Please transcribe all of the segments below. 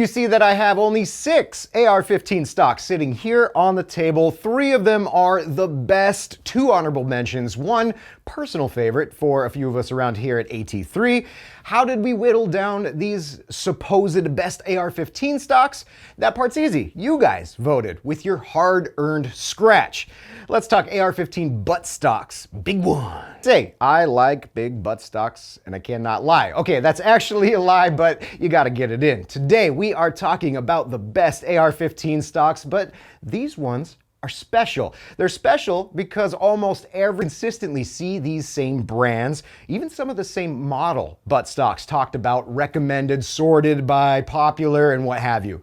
you see that I have only 6 AR-15 stocks sitting here on the table. 3 of them are the best, 2 honorable mentions, 1 personal favorite for a few of us around here at AT3. How did we whittle down these supposed best AR-15 stocks? That part's easy. You guys voted with your hard-earned scratch. Let's talk AR-15 butt stocks. Big one. Say, I like big butt stocks, and I cannot lie. Okay, that's actually a lie, but you gotta get it in. Today, we are talking about the best AR-15 stocks, but these ones are special. They're special because almost every consistently see these same brands, even some of the same model butt stocks talked about, recommended, sorted by popular, and what have you.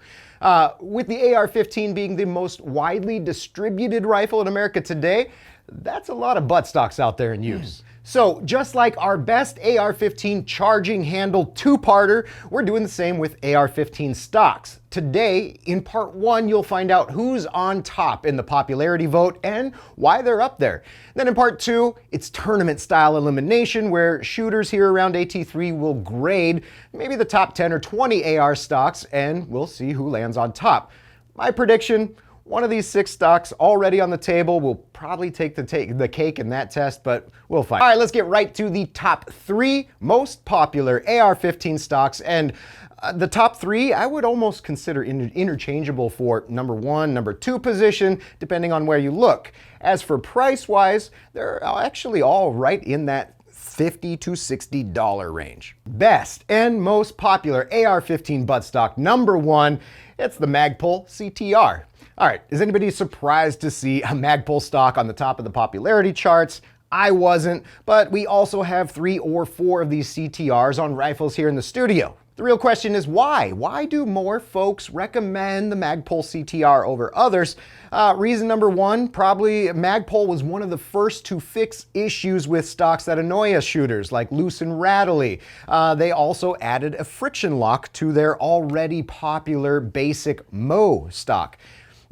With the AR-15 being the most widely distributed rifle in America today, that's a lot of butt stocks out there in use. So just like our best AR-15 charging handle 2-parter, we're doing the same with AR-15 stocks. Today, in part 1, you'll find out who's on top in the popularity vote and why they're up there. Then in part 2, it's tournament style elimination, where shooters here around AT3 will grade maybe the top 10 or 20 AR stocks, and we'll see who lands on top. My prediction: one of these 6 stocks already on the table will probably take the cake in that test, but we'll find. All right, let's get right to the top 3 most popular AR-15 stocks. And the top 3, I would almost consider interchangeable for number 1, number 2 position, depending on where you look. As for price-wise, they're actually all right in that $50 to $60 range. Best and most popular AR-15 butt stock number 1, it's the Magpul CTR. All right, is anybody surprised to see a Magpul stock on the top of the popularity charts? I wasn't, but we also have 3 or 4 of these CTRs on rifles here in the studio. The real question is why? Why do more folks recommend the Magpul CTR over others? Reason number 1, probably Magpul was one of the first to fix issues with stocks that annoy us shooters, like loose and rattly. They also added a friction lock to their already popular basic Mo stock.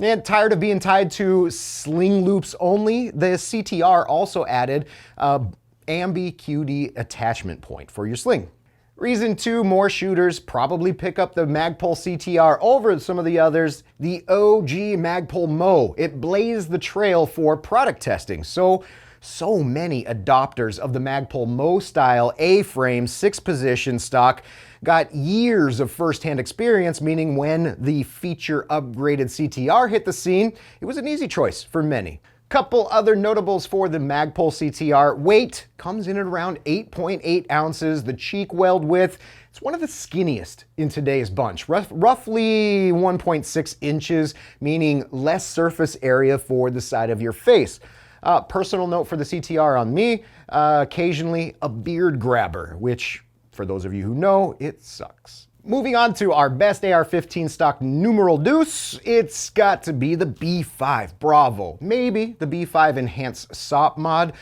And tired of being tied to sling loops only, the CTR also added a ambi-QD attachment point for your sling. Reason 2, more shooters probably pick up the Magpul CTR over some of the others, the OG Magpul Mo. It blazed the trail for product testing. So many adopters of the Magpul Mo style A-frame 6-position stock got years of first-hand experience, meaning when the feature upgraded CTR hit the scene, it was an easy choice for many. Couple other notables for the Magpul CTR. Weight comes in at around 8.8 ounces. The cheek weld width, it's one of the skinniest in today's bunch, roughly 1.6 inches, meaning less surface area for the side of your face. Personal note for the CTR on me, occasionally a beard grabber, which, for those of you who know, it sucks. Moving on to our best AR-15 stock numeral deuce, it's got to be the B5 Bravo. Maybe the B5 Enhanced SOPMOD,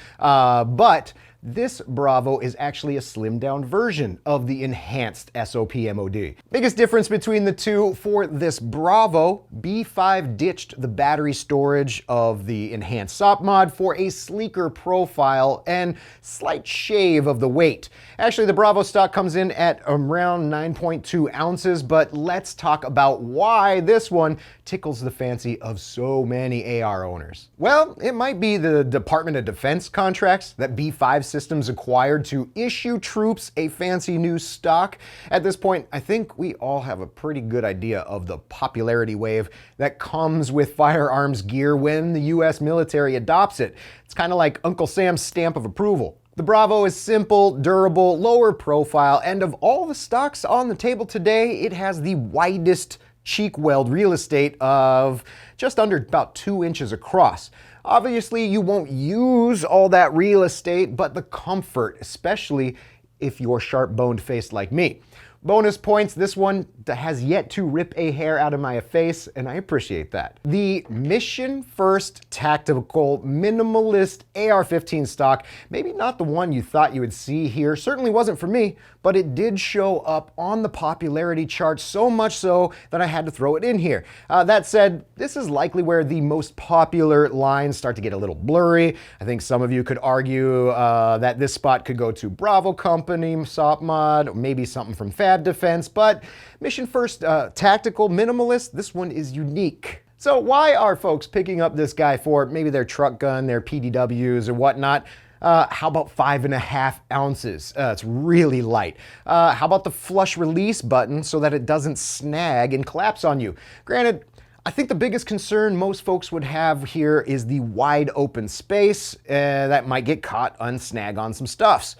but this Bravo is actually a slimmed down version of the enhanced SOPMOD. Biggest difference between the two: for this Bravo, B5 ditched the battery storage of the enhanced SOPMOD for a sleeker profile and slight shave of the weight. Actually, the Bravo stock comes in at around 9.2 ounces, but let's talk about why this one tickles the fancy of so many AR owners. Well, it might be the Department of Defense contracts that B5 systems acquired to issue troops a fancy new stock. At this point, I think we all have a pretty good idea of the popularity wave that comes with firearms gear when the US military adopts it. It's kind of like Uncle Sam's stamp of approval. The Bravo is simple, durable, lower profile, and of all the stocks on the table today, it has the widest cheek weld real estate of just under about 2 inches across. Obviously, you won't use all that real estate, but the comfort, especially if you're sharp-boned faced like me. Bonus points, this one has yet to rip a hair out of my face, and I appreciate that. The Mission First Tactical Minimalist AR-15 stock, maybe not the one you thought you would see here, certainly wasn't for me, but it did show up on the popularity chart, so much so that I had to throw it in here. That said, this is likely where the most popular lines start to get a little blurry. I think some of you could argue that this spot could go to Bravo Company, SOPMOD, or maybe something from pad defense, but mission first tactical minimalist, this one is unique. So why are folks picking up this guy for maybe their truck gun, their PDWs or whatnot? How about 5.5 ounces? It's really light. How about the flush release button so that it doesn't snag and collapse on you? Granted, I think the biggest concern most folks would have here is the wide open space that might get caught unsnag on some stuffs.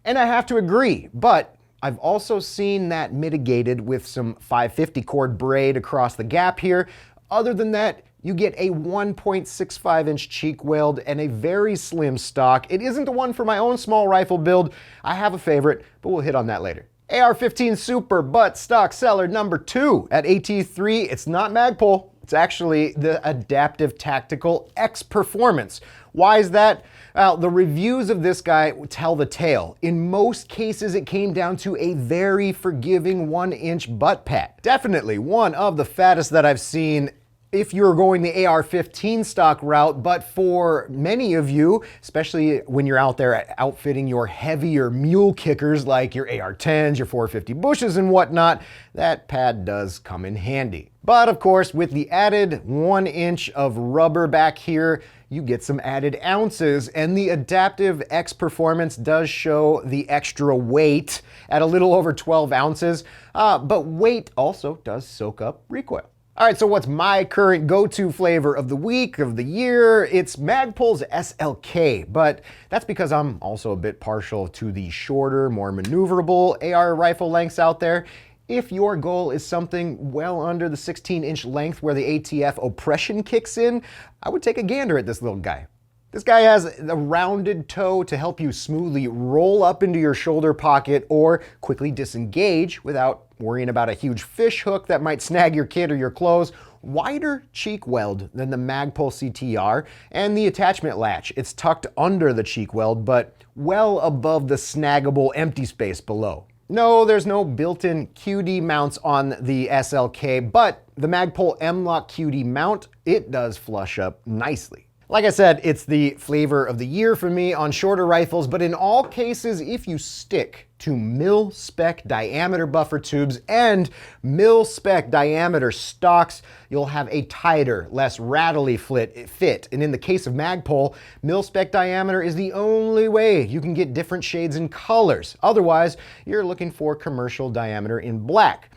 And I have to agree, but I've also seen that mitigated with some 550 cord braid across the gap here. Other than that, you get a 1.65 inch cheek weld and a very slim stock. It isn't the one for my own small rifle build. I have a favorite, but we'll hit on that later. AR-15 Super Butt Stock Seller number 2 at AT3. It's not Magpul. It's actually the Adaptive Tactical X Performance. Why is that? Well, the reviews of this guy tell the tale. In most cases, it came down to a very forgiving 1-inch butt pad. Definitely one of the fattest that I've seen if you're going the AR-15 stock route, but for many of you, especially when you're out there outfitting your heavier mule kickers like your AR-10s, your 450 Bushes and whatnot, that pad does come in handy. But of course, with the added 1 inch of rubber back here, you get some added ounces, and the Adaptive X Performance does show the extra weight at a little over 12 ounces, but weight also does soak up recoil. All right, so what's my current go-to flavor of the week, of the year? It's Magpul's SL-K, but that's because I'm also a bit partial to the shorter, more maneuverable AR rifle lengths out there. If your goal is something well under the 16-inch length where the ATF oppression kicks in, I would take a gander at this little guy. This guy has a rounded toe to help you smoothly roll up into your shoulder pocket or quickly disengage without worrying about a huge fish hook that might snag your kit or your clothes. Wider cheek weld than the Magpul CTR, and the attachment latch. It's tucked under the cheek weld, but well above the snaggable empty space below. No, there's no built-in QD mounts on the SL-K, but the Magpul M-Lock QD mount, it does flush up nicely. Like I said, it's the flavor of the year for me on shorter rifles, but in all cases, if you stick to mil-spec diameter buffer tubes and mil-spec diameter stocks, you'll have a tighter, less rattly fit. And in the case of Magpul, mil-spec diameter is the only way you can get different shades and colors. Otherwise, you're looking for commercial diameter in black.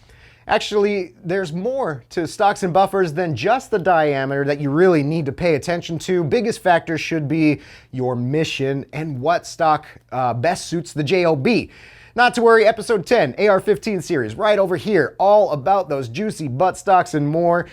Actually, there's more to stocks and buffers than just the diameter that you really need to pay attention to. Biggest factor should be your mission and what stock best suits the JOB. Not to worry, episode 10, AR-15 series, right over here, all about those juicy butt stocks and more.